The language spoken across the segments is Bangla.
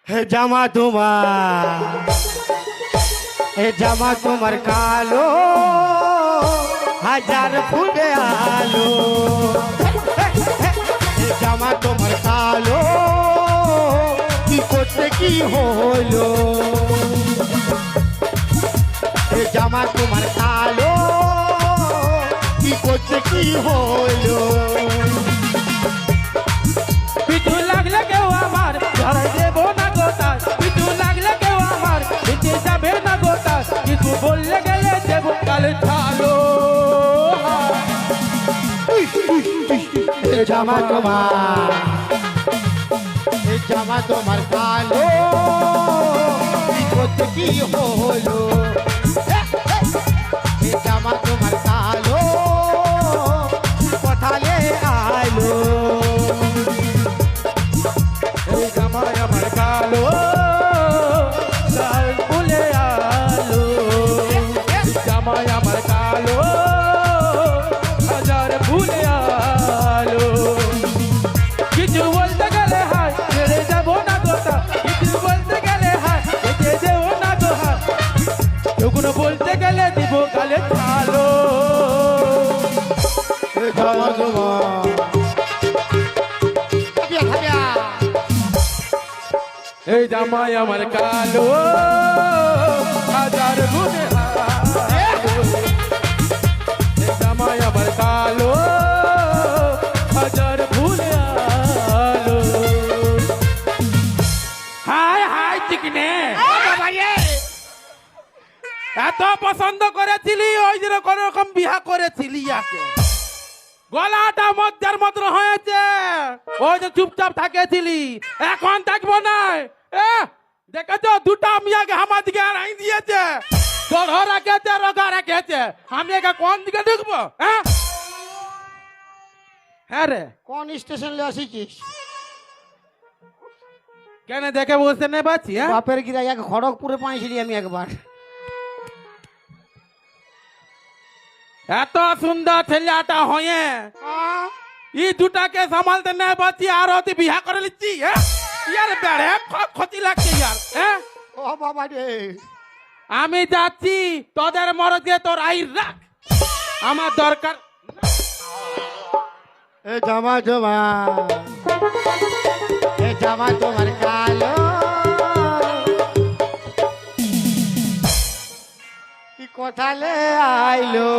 হে জামা তোমার কালো হাজার ফুটে আলো হে জামা তোমার কালো কি করতে কি হলো হে জামা তোমার কালো কি করতে কি হলো পিছু লাগলে কেউ আমার ধরাই দেবো না গোটা পিছু লাগলে কেউ আমার পিছিয়ে যাবে না গোটা কিছু বললে গেলে দেবো কালে ছালো জামা তোমার কালো কি করতে কি হলো জামা তোমার কালো কোথালে আলো এই জামাই আমার কালো লাল ফুলে আলো জামাই আমার কালো হাজার ফুলে আলো কিছু বলতে গেলে হাই ছেড়ে যাবো না গোটা কিছু বলতে গেলে হাই ছেড়ে দেবো না গো হাই যখন বলতে গেলে দিব কালে ছালো জামা এই জামাই আমার কালো হাজার গুণে এই জামাই আমার কালো হাজার ভুলে আলো হাই হাই চিকনে এত পছন্দ করেছিলি ওই যে কোন রকম বিয়া করেছিলি ইয়াকে গলাটা মধ্যের মতো হয়েছে ওই যে চুপচাপ থাকেছিলি এখন থাকবো না দেখেছো দুটা মিয়াকে আমার দিকে আড়াই দিয়েছে তোর রেখেছে রোগা রেখেছে আমি একে কোন দিকে ঢুকবো হ্যাঁ রে কোন স্টেশনে আসিছিস কেন দেখে বুঝতে নেই পাচ্ছি বাপের গিরা এক খড়গপুরে পাইছিলি আমি একবার এত সুন্দর ছেলেটা হয়ে ই দুটাকে সামালতে নেই পাচ্ছি আর তুই বিয়া করে নিচ্ছি ইয়ার বেড়ে ক্ষতি লাগছে ইয়ার ও বাবা রে আমি যাচ্ছি তোদের মরদে তোর আইর রাখ আমার দরকার এ জামা তোমার কালো কি কোথালে আইলো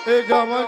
এ জামা